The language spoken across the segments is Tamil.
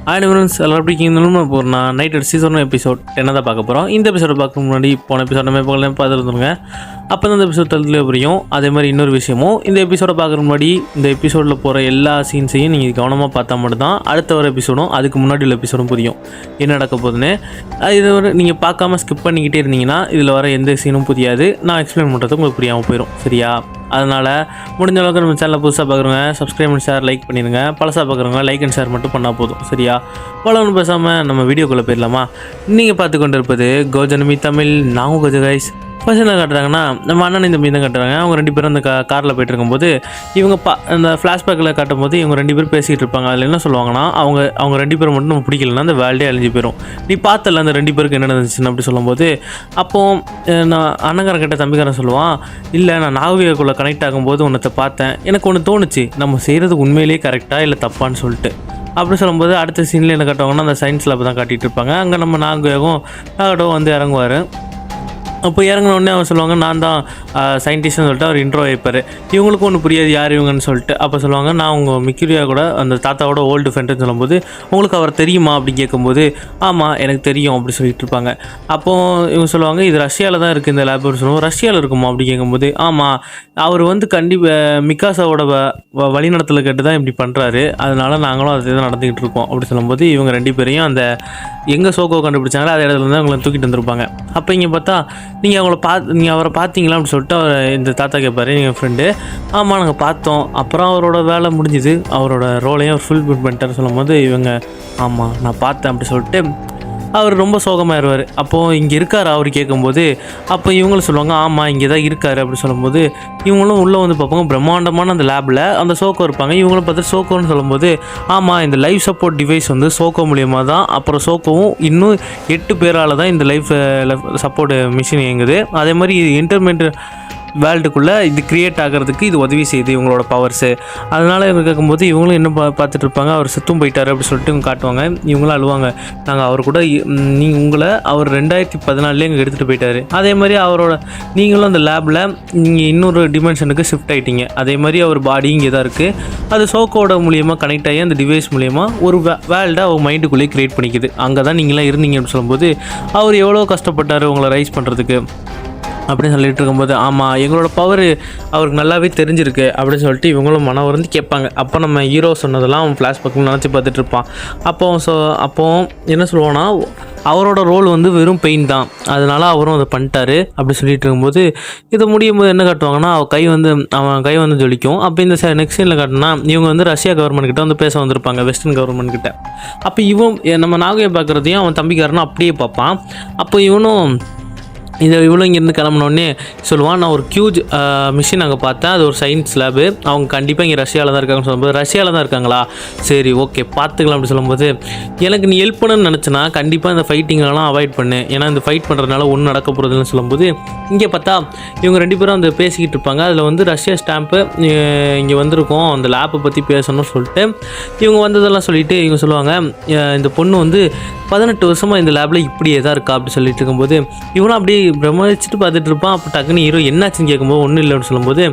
ஃப்ரெண்ட்ஸ் எல்லாரும் எப்படி இருக்கீங்கன்னு இப்போ நான் நைட் சீசன் எபிசோட் என்ன தான் பார்க்க போகிறோம். இந்த எபிசோட பார்க்க முன்னாடி போன எபிசோட் நம்ம பார்த்துருந்துருங்க. அப்போ தான் இந்த எபிசோட் தள்ளிலே புரியும். அதே மாதிரி இன்னொரு விஷயமும், இந்த எபிசோட பார்க்குற முன்னாடி இந்த எபிசோடில் போகிற எல்லா சீன்ஸையும் நீங்கள் கவனமாக பார்த்தா மட்டும்தான் அடுத்த ஒரு எபிசோடும் அதுக்கு முன்னாடி உள்ள எபிசோடும் புரியும் என்ன நடக்க போகுதுன்னு. இது ஒரு நீங்கள் பார்க்காம ஸ்கிப் பண்ணிக்கிட்டே இருந்தீங்கன்னா இதில் வர எந்த சீனும் புரியாது. நான் எக்ஸ்பிளைன் பண்ணுறது உங்களுக்கு புரியாமல் போயிடும். சரியா? அதனால் முடிஞ்ச அளவுக்கு நம்ம சேனலில் புதுசாக பார்க்குறவங்க சப்ஸ்கிரைப் அண்ட் ஷேர் லைக் பண்ணிடுங்க. பழசாக பார்க்குறவங்க லைக் அண்ட் ஷேர் மட்டும் பண்ணால் போதும். சரியா? பழம்னு பேசாமல் நம்ம வீடியோக்குள்ளே போயிடலாமா? நீங்கள் பார்த்து கொண்டு இருப்பது கோஜனமி தமிழ். நாங்கள் கொஞ்சம் கைஸ் ஃபர்ஸ்ட் என்ன காட்டுறாங்கன்னா, நம்ம அண்ணன் இந்த மீன் தான் காட்டுறாங்க. அவங்க ரெண்டு பேரும் அந்த காரில் போய்ட்டு இருக்கும்போது இவங்க அந்த ஃப்ளாஷ்பேக்கில் காட்டும் போது இவங்க ரெண்டு பேரும் பேசிகிட்டு இருப்பாங்க. அதில் என்ன சொல்லுவாங்கன்னா, அவங்க ரெண்டு பேரும் மட்டும் நம்ம பிடிக்கலன்னா அந்த வேல்டே அழிஞ்சு போயிடும். நீ பார்த்தல அந்த ரெண்டு பேருக்கு என்ன நடந்துச்சுன்னு அப்படி சொல்லும்போது, அப்போது நான் அண்ணங்காரன் கிட்ட தம்பிக்காரன் சொல்லுவான், இல்லை நான் நாகவியக்குள்ளே கனெக்ட் ஆகும்போது ஒன்றத்தை பார்த்தேன், எனக்கு ஒன்று தோணுச்சு, நம்ம செய்கிறது உண்மையிலேயே கரெக்டாக இல்லை தப்பான்னு சொல்லிட்டு. அப்படி சொல்லும்போது அடுத்த சீனில் என்ன காட்டுவாங்கன்னா, அந்த சயின்ஸ் லேப் தான் காட்டிகிட்டு இருப்பாங்க. அங்கே நம்ம நாகவியாகவும் வந்து இறங்குவார். அப்போ இறங்கினோடனே அவங்க சொல்லுவாங்க, நான் தான் சயின்டிஸ்ட்னு சொல்லிட்டு அவர் இன்ட்ரோ வைப்பார். இவங்களுக்கும் ஒன்று புரியாது யார் இவங்கன்னு சொல்லிட்டு. அப்போ சொல்லுவாங்க, நான் உங்கள் மிக்யூரியா கூட அந்த தாத்தாவோட ஓல்டு ஃப்ரெண்டுன்னு சொல்லும்போது, உங்களுக்கு அவர் தெரியுமா அப்படி கேட்கும்போது, ஆமாம் எனக்கு தெரியும் அப்படி சொல்லிட்டு இருப்பாங்க. அப்போது இவங்க சொல்லுவாங்க, இது ரஷ்யாவில் தான் இருக்குது இந்த லேப். சொல்லுவோம், ரஷ்யாவில் இருக்குமா அப்படி கேட்கும்போது, ஆமாம் அவர் வந்து மிக்காசாவோட வழிநடத்தலை கேட்டு தான் இப்படி பண்ணுறாரு, அதனால நாங்களும் அதை தான் நடந்துக்கிட்டு இருக்கோம் அப்படி சொல்லும்போது, இவங்க ரெண்டு பேரையும் அந்த எங்கே சோக்கோ கண்டுபிடிச்சாங்களோ அதே இடத்துல தான் அவங்களை தூக்கிட்டு வந்திருப்பாங்க. அப்போ இங்கே பார்த்தா, நீங்கள் அவரை பார்த்தீங்களா அப்படின்னு சொல்லிட்டு இந்த தாத்தா கேட்பார், எங்கள் ஃப்ரெண்டு. ஆமாம் நாங்கள் பார்த்தோம், அப்புறம் அவரோட வேலை முடிஞ்சுது, அவரோட ரோலையும் அவர் ஃபுல் பண்ணிட்டார் சொல்லும்போது, இவங்க ஆமாம் நான் பார்த்தேன் அப்படி சொல்லிட்டு அவர் ரொம்ப சோகமாகிடுவார். அப்போது இங்கே இருக்கார் அவர் கேட்கும்போது, அப்போ இவங்களும் சொல்லுவாங்க, ஆமாம் இங்கே தான் இருக்கார் அப்படி சொல்லும்போது, இவங்களும் உள்ளே வந்து பார்ப்பாங்க, பிரம்மாண்டமான அந்த லேபில் அந்த சோக்கோ இருப்பாங்க. இவங்களும் பார்த்து சோக்கோன்னு சொல்லும்போது, ஆமாம் இந்த லைஃப் சப்போர்ட் டிவைஸ் வந்து சோக்கோ மூலியமாக தான், அப்புறம் சோக்கோவும் இன்னும் 8 பேரால் தான் இந்த லைஃப் சப்போர்ட் மிஷின் இயங்குது. அதே மாதிரி இன்டர்நெட் வேர்ல்டுக்குள்ளே இது க்ரியேட் ஆகிறதுக்கு இது உதவி செய்யுது இவங்களோட பவர்ஸு. அதனால் இவங்க கேட்கும்போது இவங்களும் என்ன பார்த்துட்டு இருப்பாங்க, அவர் செத்தும் போயிட்டார் அப்படி சொல்லிட்டு இவங்க காட்டுவாங்க. இவங்களும் அழுவாங்க, நாங்கள் அவர் கூட உங்களை அவர் 2014 இங்கே எடுத்துகிட்டு போயிட்டார். அதே மாதிரி நீங்களும் அந்த லேபில் நீங்கள் இன்னொரு டிமென்ஷனுக்கு ஷிஃப்ட் ஆகிட்டீங்க. அதே மாதிரி அவர் பாடி இங்கே தான் இருக்குது, அது சோக்கோட மூலியமாக கனெக்ட் ஆகி அந்த டிவைஸ் மூலியமாக ஒரு வேர்ல்டை அவர் மைண்டுக்குள்ளேயே க்ரியேட் பண்ணிக்குது. அங்கே தான் நீங்களாம் இருந்தீங்க அப்படின்னு சொல்லும்போது, அவர் எவ்வளோ கஷ்டப்பட்டார் உங்களை ரைஸ் பண்ணுறதுக்கு அப்படின்னு சொல்லிட்டு இருக்கும்போது, ஆமாம் எங்களோட பவர் அவருக்கு நல்லாவே தெரிஞ்சிருக்கு அப்படின்னு சொல்லிட்டு இவங்களும் மனம் வந்து கேட்பாங்க. அப்போ நம்ம ஹீரோ சொன்னதெல்லாம் அவன் ஃப்ளாஷ்பேக்கில் நினச்சி பார்த்துட்டு இருப்பான். அப்போ என்ன சொல்லுவான்னா, அவரோட ரோல் வந்து வெறும் பெயின் தான், அதனால அவரும் அதை பண்ணிட்டாரு அப்படி சொல்லிட்டு இருக்கும்போது, இதை முடியும் போது என்ன காட்டுவாங்கன்னா, அவன் கை வந்து ஜொலிக்கும். அப்போ இந்த நெக்ஸ்ட் சீனில் காட்டினா, இவங்க வந்து ரஷ்யா கவர்மெண்ட் கிட்ட வந்து பேச வந்திருப்பாங்க, வெஸ்டர்ன் கவர்மெண்ட் கிட்ட. அப்போ நம்ம நாகையை பார்க்குறதையும் அவன் தம்பிக்காரனும் அப்படியே பார்ப்பான். அப்போ இவ்வளோ இங்கேருந்து கிளம்பினோடனே சொல்லுவான், நான் ஒரு ஹியூஜ் மிஷின் அங்கே பார்த்தேன், அது ஒரு சயின்ஸ் லேபு, அவங்க கண்டிப்பாக இங்கே ரஷ்யாவில் தான் இருக்காங்கன்னு சொல்லும்போது, ரஷ்யாவில் தான் இருக்காங்களா, சரி ஓகே பார்த்துக்கலாம் அப்படி சொல்லும்போது, எனக்கு நீ ஹெல்ப் பண்ணணும்னு நினச்சினா கண்டிப்பாக இந்த ஃபைட்டிங்கெல்லாம் அவாய்ட் பண்ணு, ஏன்னா இந்த ஃபைட் பண்ணுறதுனால ஒன்றும் நடக்க போகிறதுன்னு சொல்லும்போது, இங்கே பார்த்தா இவங்க ரெண்டு பேரும் அந்த பேசிக்கிட்டு இருப்பாங்க. அதில் வந்து ரஷ்யா ஸ்டாம்ப்பு இங்கே வந்திருக்கோம், அந்த லேப்பை பற்றி பேசணும்னு சொல்லிட்டு இவங்க வந்ததெல்லாம் சொல்லிவிட்டு இவங்க சொல்லுவாங்க, இந்த பொண்ணு வந்து 18 வருஷமாக இந்த லேபில் இப்படியே தான் இருக்கா அப்படி சொல்லிட்டு இருக்கும்போது, இவனும் அப்படியே பிரமிச்சிட்டு பார்த்துட்டு இருப்பான். அப்போ டக்குன்னு ஹீரோ என்னாச்சுன்னு கேட்கும்போது ஒன்றும் இல்லைன்னு சொல்லும்போது,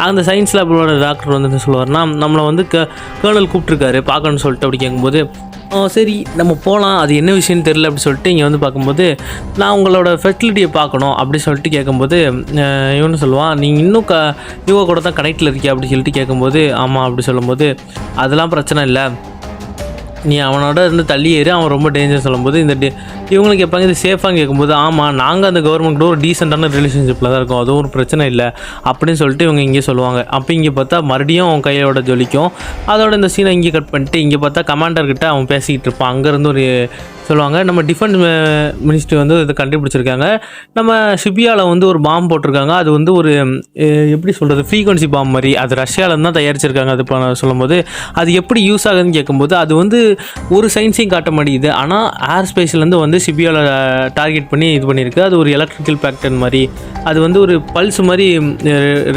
அந்த சயின்ஸ் லேபோட டாக்டர் வந்து என்ன சொல்லுவார்னா, நம்மளை வந்து கேர்னல் கூப்பிட்ருக்காரு பார்க்கணும்னு சொல்லிட்டு அப்படி கேட்கும்போது, சரி நம்ம போகலாம், அது என்ன விஷயம்னு தெரியல அப்படி சொல்லிட்டு இங்கே வந்து பார்க்கும்போது, நான் உங்களோட ஃபெர்டிலிட்டியை பார்க்கணும் அப்படி சொல்லிட்டு கேட்கும்போது, இவனு சொல்லுவான், நீங்கள் இன்னும் இவங்க கூட தான் கனெக்டில் இருக்கியா அப்படி சொல்லிட்டு கேட்கும்போது, ஆமாம் அப்படி சொல்லும்போது, அதெல்லாம் பிரச்சனை இல்லை, நீ அவனோட இருந்து தள்ளி ஏறி, அவன் ரொம்ப டேஞ்சர் சொல்லும்போது, இவங்களுக்கு கேட்பாங்க இது சேஃபாக கேட்கும்போது, ஆமாம் நாங்கள் அந்த கவர்மெண்ட்டோட ஒரு டீசெண்டான ரிலேஷன்ஷிப்பில் தான் இருக்கோம், அதுவும் ஒரு பிரச்சனை இல்லை அப்படின்னு சொல்லிட்டு இவங்க இங்கே சொல்லுவாங்க. அப்போ இங்கே பார்த்தா மறுபடியும் அவன் கையோட ஜொலிக்கும். அதோட இந்த சீனை இங்கே கட் பண்ணிட்டு இங்கே பார்த்தா கமாண்டர்கிட்ட அவன் பேசிக்கிட்டு இருப்பான். அங்கேருந்து ஒரு சொல்லுவாங்க, நம்ம டிஃபென்ஸ் மினிஸ்ட்ரி வந்து இதை கண்டுபிடிச்சிருக்காங்க, நம்ம ஷிபியாவில் வந்து ஒரு பாம்பு போட்டிருக்காங்க, அது வந்து ஒரு எப்படி சொல்கிறது ஃப்ரீக்வன்சி பாம்பு மாதிரி, அது ரஷ்யாவில் தான் தயாரிச்சிருக்காங்க. அது சொல்லும்போது அது எப்படி யூஸ் ஆகுதுன்னு கேட்கும்போது, அது வந்து ஒரு சயின்ஸையும் காட்ட மாட்டேங்குது, ஆனால் ஏர் ஸ்பேஸ்லேருந்து வந்து சிபியோவில் டார்கெட் பண்ணி இது பண்ணியிருக்கு. அது ஒரு எலக்ட்ரிக்கல் பேட்டர்ன் மாதிரி, அது வந்து ஒரு பல்ஸ் மாதிரி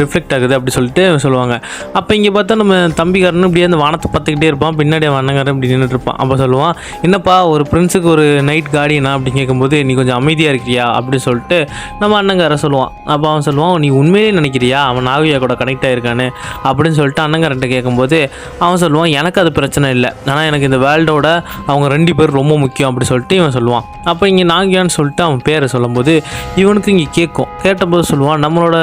ரிஃப்ளெக்ட் ஆகுது அப்படி சொல்லிட்டு சொல்லுவாங்க. அப்போ இங்கே பார்த்தா நம்ம தம்பிக்காரன் இப்படியே அந்த வானத்தை பார்த்துக்கிட்டே இருப்பான். பின்னாடி அண்ணங்காரன் இப்படி நின்றுட்டு இருப்பான். அப்போ சொல்லுவான், என்னப்பா ஒரு பிரின்ஸுக்கு ஒரு நைட் கார்டியனா அப்படின்னு கேட்கும்போது, நீ கொஞ்சம் அமைதியாக இருக்கிறியா அப்படின்னு சொல்லிட்டு நம்ம அண்ணங்காரன் சொல்லுவான். அப்போ அவன் சொல்லுவான், நீ உண்மையிலே நினைக்கிறியா அவன் நாகவியா கூட கனெக்ட் ஆகிருக்கான்னு அப்படின்னு சொல்லிட்டு அண்ணங்காரன்ட்ட கேட்கும்போது அவன் சொல்லுவான், எனக்கு அது பிரச்சனை இல்லை, ஆனால் எனக்கு இந்த வேர்ல்டோட அவங்க 2 பேர் ரொம்ப முக்கியம் அப்படி சொல்லிட்டு இவன் சொல்லுவான். அப்போ இங்கே நாகியான்னு சொல்லிட்டு அவன் பேரை சொல்லும்போது இவனுக்கு இங்கே கேட்டபோது சொல்லுவான், நம்மளோட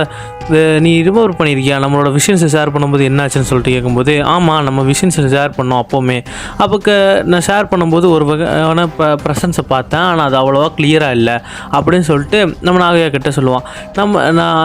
நீ ரிமூவ் பண்ணியிருக்கியா, நம்மளோட விஷன்ஸை ஷேர் பண்ணும்போது என்னாச்சுன்னு சொல்லிட்டு கேட்கும்போது, ஆமாம் நம்ம விஷன்ஸை ஷேர் பண்ணோம் அப்போவுமே. அப்போ நான் ஷேர் பண்ணும்போது ஒரு வகையான ப்ரெசன்ஸை பார்த்தேன், ஆனால் அது அவ்வளோவா கிளியராக இல்லை அப்படின்னு சொல்லிட்டு நம்ம நாகையா கிட்ட சொல்லுவான். நான்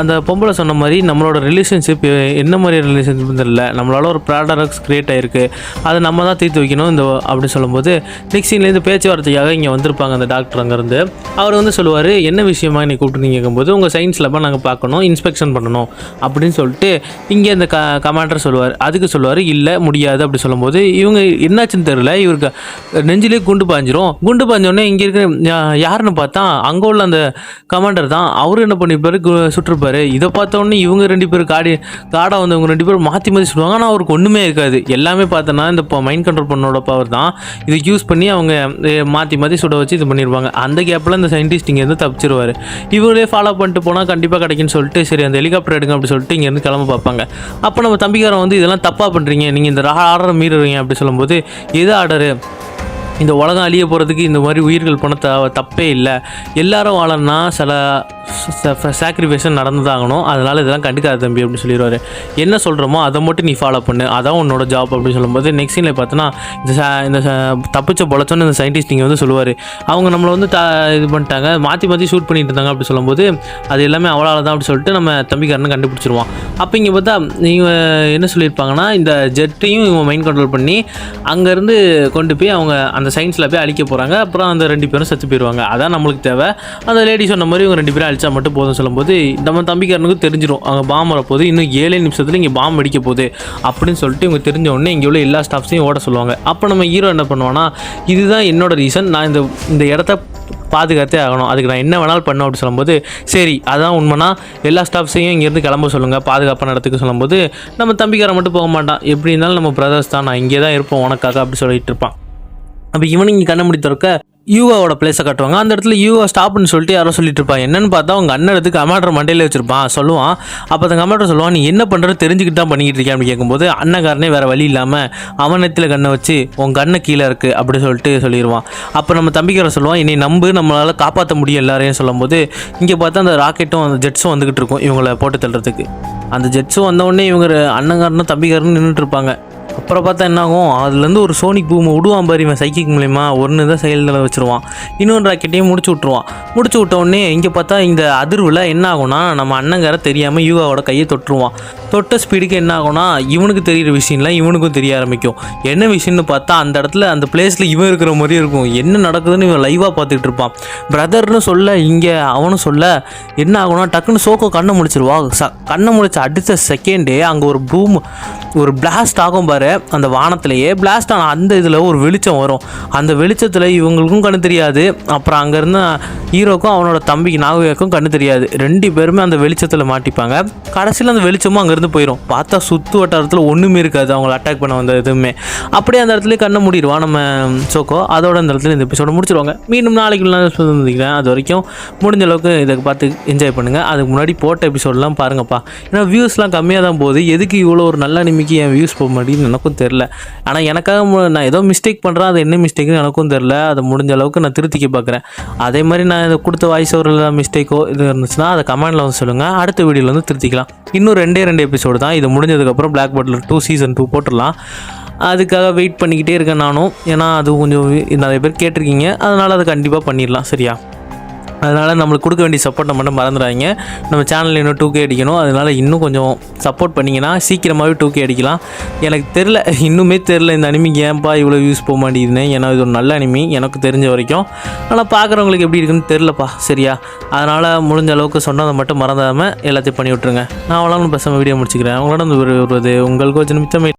அந்த பொம்பளை சொன்ன மாதிரி நம்மளோட ரிலேஷன்ஷிப் என்ன மாதிரி ரிலேஷன்ஷிப் தெரியல, நம்மளால ஒரு ப்ராடக்ட்ஸ் க்ரியேட் ஆகிருக்கு, அதை நம்ம தான் தீர்த்து வைக்கணும் இந்த அப்படி சொல்லும்போது நெக்ஸ்ட் சீன்லேருந்து பேச்சுவார்த்தையாக இங்கே வந்திருப்பாங்க அந்த டாக்டர். அங்கேருந்து அவர் வந்து சொல்லுவார், என்ன விஷயமா நீ கூப்பிட்டு கேட்கும்போது, உங்கள் சயின்ஸ் லேபாக நாங்கள் பார்க்கணும், இன்ஸ்பெக்ஷன் பண்ணணும் அப்படின்னு சொல்லிட்டு இங்கே இந்த கமாண்டர் சொல்லுவார். அதுக்கு சொல்லுவார், இல்லை முடியாது அப்படி சொல்லும்போது இவங்க என்னாச்சுன்னு தெரியல, இவருக்கு நெஞ்சிலே குண்டு பாஞ்சோடனே இங்கே இருக்கிற யாருன்னு பார்த்தா அங்கே உள்ள அந்த கமாண்டர் தான். அவரு என்ன பண்ணியிருப்பாரு, சுட்டிருப்பாரு. இதை பார்த்தோன்னே இவங்க 2 பேர் காடாக வந்து இவங்க 2 பேர் மாற்றி சுடுவாங்க. ஆனால் அவருக்கு ஒன்றுமே இருக்காது. எல்லாமே பார்த்தோன்னா இந்த மைண்ட் கண்ட்ரோல் பண்ணோட பவர் தான். இதை யூஸ் பண்ணி அவங்க மாற்றி சுட வச்சு இது பண்ணிடுவாங்க. அந்த கேப்பில் இந்த சயின்டிஸ்ட் இங்கேருந்து தப்பிச்சிருவார். இவங்களே ஃபாலோ பண்ணிட்டு போனால் கண்டிப்பாக கிடைக்குன்னு சொல்லிட்டு சரி அந்த ஹெலிகாப்டர் எடுங்க அப்படி சொல்லிட்டு இங்கேருந்து கிளம்ப பார்ப்பாங்க. அப்போ நம்ம தம்பிக்காரன் வந்து இதெல்லாம் தப்பாக பண்ணுறீங்க, நீங்கள் இந்த ஆர்டரை மீறுறீங்க அப்படி சொல்லும்போது, எது ஆர்டரு, இந்த உலகம் அழிய போகிறதுக்கு இந்த மாதிரி உயிர்கள் பண்ண தப்பே இல்லை, எல்லாரும் வாழணும்னா சில சாக்ரிஃபைஸும் நடந்துதாகணும், அதனால் இதெல்லாம் கண்டுக்காத தம்பி அப்படின்னு சொல்லிடுவார். என்ன சொல்கிறோமோ அதை மட்டும் நீ ஃபாலோ பண்ணு, அதான் உன்னோட ஜாப் அப்படின்னு சொல்லும்போது நெக்ஸ்ட் சீனில் பார்த்தோன்னா இந்த தப்பிச்ச பொழைச்சோன்னு இந்த சயின்டிஸ்ட் நீங்கள் வந்து சொல்லுவார், அவங்க நம்மளை வந்து இது பண்ணிட்டாங்க, மாற்றி ஷூட் பண்ணிட்டு இருந்தாங்க அப்படி சொல்லும்போது அது எல்லாமே அவளால் தான் அப்படி சொல்லிட்டு நம்ம தம்பிக்காரனை கண்டுபிடிச்சிருவான். அப்போ இங்கே பார்த்தா நீங்கள் என்ன சொல்லியிருப்பாங்கன்னா, இந்த ஜெட்டையும் இவங்க மைண்ட் கண்ட்ரோல் பண்ணி அங்கேருந்து கொண்டு போய் அவங்க அந்த சயின்ஸில் போய் அழிக்க போகிறாங்க. அப்புறம் அந்த 2 பேரும் செத்து போயிடுவாங்க. அதான் நம்மளுக்கு தேவை. அந்த லேடி சொன்ன மாதிரி இவங்க 2 பேரும் அழிச்சா மட்டும் போதும் சொல்லும்போது நம்ம தம்பிக்காரனுக்கு தெரிஞ்சிடும், அங்கே பாம் வரப்போகுது, இன்னும் 7 நிமிஷத்தில் இங்கே பாம் வெடிக்க போகுது அப்படின்னு சொல்லிட்டு இவங்க தெரிஞ்ச உடனே இங்கே உள்ள எல்லா ஸ்டாஃப்ஸையும் ஓட சொல்லுவாங்க. அப்போ நம்ம ஹீரோ என்ன பண்ணுவான்னா, இதுதான் என்னோட ரீசன், நான் இந்த இடத்த பாதுகாத்தே ஆகணும், அதுக்கு நான் என்ன வேணாலும் பண்ணோம் அப்படி சொல்லும்போது சரி அதான் உண்மைனா எல்லா ஸ்டாஃப்ஸையும் இங்கேருந்து கிளம்ப சொல்லுங்கள் பாதுகாப்பான இடத்துக்கு சொல்லும்போது நம்ம தம்பிக்காரன் மட்டும் போக மாட்டான், எப்படி இருந்தாலும் நம்ம பிரதர்ஸ் தான், நான் இங்கே தான் இருப்போம் உனக்காக அப்படி சொல்லிட்டு இருப்பான். அப்போ இவனு இங்கே கண்ண முடி திறக்க யூவாவோட பிளேஸை காட்டுவாங்க. அந்த இடத்துல யூவா ஸ்டாப்னு சொல்லிட்டு யாரோ சொல்லிட்டு இருப்பான். என்னன்னு பார்த்தா அவங்க அண்ணன் எடுத்து கமாண்டர் மண்டையில் வச்சிருப்பான். சொல்லுவான், அப்போ அந்த கமாண்டர் சொல்லுவான், நீ என்ன பண்ணுறது தெரிஞ்சுக்கிட்டு தான் பண்ணிக்கிட்டு இருக்கேன் அப்படின்னு கேட்கும்போது அண்ணக்காரனே வேறு வழி இல்லாமல் அவன் நெத்தில் கண்ணை வச்சு உன் கண்ணை கீழே இருக்குது அப்படி சொல்லிட்டு சொல்லிடுவான். அப்போ நம்ம தம்பிக்கார சொல்லுவான், என்னை நம்பு, நம்மளால் காப்பாற்ற முடியும் எல்லாரையும் சொல்லும்போது இங்கே பார்த்தா அந்த ராக்கெட்டும் அந்த ஜெட்ஸும் வந்துக்கிட்டு இருக்கும் இவங்களை போட்டு தள்ளுறதுக்கு. அந்த ஜெட்ஸும் வந்தவுடனே இவங்க அண்ணங்காரனும் தம்பிக்காரனும் நின்றுட்டு இருப்பாங்க. அப்புறம் பார்த்தா என்ன ஆகும், அதுலேருந்து ஒரு சோனிக் பூமை விடுவான் பாரு இவன் சைக்கிக் மூலிமா, ஒன்று தான் செயலில் வச்சுருவான், இன்னொன்று ராக்கெட்டையும் முடிச்சு விட்ட உடனே இங்கே பார்த்தா இந்த அதிர்வில் என்ன ஆகும்னா நம்ம அண்ணங்கார தெரியாமல் யூவாவோட கையை தொட்ட ஸ்பீடுக்கு என்ன ஆகும்னா இவனுக்கு தெரிகிற விஷயம்லாம் இவனுக்கும் தெரிய ஆரம்பிக்கும். என்ன விஷயம்னு பார்த்தா அந்த இடத்துல அந்த பிளேஸில் இவன் இருக்கிற மாதிரி இருக்கும், என்ன நடக்குதுன்னு இவன் லைவாக பார்த்துக்கிட்டு இருப்பான். பிரதர்னு சொல்ல இங்கே அவனும் சொல்ல என்ன ஆகும்னா டக்குன்னு சோக்கோ கண்ணை முடிச்சிருவா. கண்ணை முடிச்ச அடுத்த செகண்டே அங்கே ஒரு பிளாஸ்ட் ஆகும் பாரு, அந்த வானத்திலேயே பிளாஸ்ட் ஆன அந்த இதில் ஒரு வெளிச்சம் வரும். அந்த வெளிச்சத்தில் இவங்களுக்கும் கண்ணு தெரியாது, அப்புறம் அங்கேருந்து ஹீரோக்கும் அவனோட தம்பிக்கு நாகவியாக்கும் கண்ணு தெரியாது. 2 பேருமே அந்த வெளிச்சத்தில் மாட்டிப்பாங்க. கடைசியில் அந்த வெளிச்சமும் அங்கேருந்து போயிடும். பார்த்தா சுற்று வட்டாரத்தில் ஒன்றுமே இருக்காது அவங்கள அட்டாக் பண்ண வந்த எதுவுமே. அப்படியே அந்த இடத்துல கண்ணை மூடிடுவான் நம்ம சோக்கோ. அதோட அந்த இடத்துல இந்த எபிசோட முடிச்சிருவாங்க. மீண்டும் நாளைக்கு சந்திக்கிறேன். அது வரைக்கும் முடிஞ்ச அளவுக்கு இதை பார்த்து என்ஜாய் பண்ணுங்கள். அதுக்கு முன்னாடி போட்ட எபிசோடெலாம் பாருங்கப்பா, ஏன்னா வியூஸ்லாம் கம்மியாக தான் போகுது. எதுக்கு இவ்வளோ ஒரு நல்ல அனிமிக்கு என் வியூஸ் போக மாட்டேங்குது எனக்கும் தெரில. ஆனால் எனக்காக நான் ஏதோ மிஸ்டேக் பண்ணுறேன், அது என்ன மிஸ்டேக்குன்னு எனக்கும் தெரில. அதை முடிஞ்ச அளவுக்கு நான் திருத்திக்க பார்க்குறேன். அதே மாதிரி நான் இதை கொடுத்த வாய்ஸ் ஓவரில் மிஸ்டேக்கோ இது இருந்துச்சுன்னா அதை கமெண்டில் வந்து சொல்லுங்கள். அடுத்த வீடியோவில் வந்து திருத்திக்கலாம். இன்னும் 2 எபிசோடு தான். இது முடிஞ்சதுக்கப்புறம் பிளாக் பட்லர் 2 சீசன் 2 போட்டுடலாம். அதுக்காக வெயிட் பண்ணிக்கிட்டே இருக்கேன் நானும். ஏன்னா அது கொஞ்சம் நிறைய பேர் கேட்டிருக்கீங்க, அதனால் அதை கண்டிப்பாக பண்ணிடலாம். சரியா? அதனால் நம்மளுக்கு கொடுக்க வேண்டிய சப்போர்ட்டை மட்டும் மறந்துடாதீங்க. நம்ம சேனலில் இன்னும் 2K அடிக்கணும். அதனால் இன்னும் கொஞ்சம் சப்போர்ட் பண்ணிங்கன்னா சீக்கிரமாகவே 2K அடிக்கலாம். எனக்கு தெரில, இன்னுமே தெரில இந்த அனிமிக்கு ஏன்ப்பா இவ்வளோ யூஸ் போக மாட்டேங்குதுன்னு. ஏன்னா இது ஒரு நல்ல அனிமி எனக்கு தெரிஞ்ச வரைக்கும். ஆனால் பார்க்குறவங்களுக்கு எப்படி இருக்குன்னு தெரிலப்பா. சரியா? அதனால் முடிஞ்ச அளவுக்கு சொன்னதை மட்டும் மறந்தாமல் எல்லாத்தையும் பண்ணி விட்ருங்க. நான் அவ்வளோ பேசாமல் வீடியோ முடிச்சுக்கிறேன். உங்களோட வருவது உங்களுக்கு கொஞ்சம் மிச்சமே.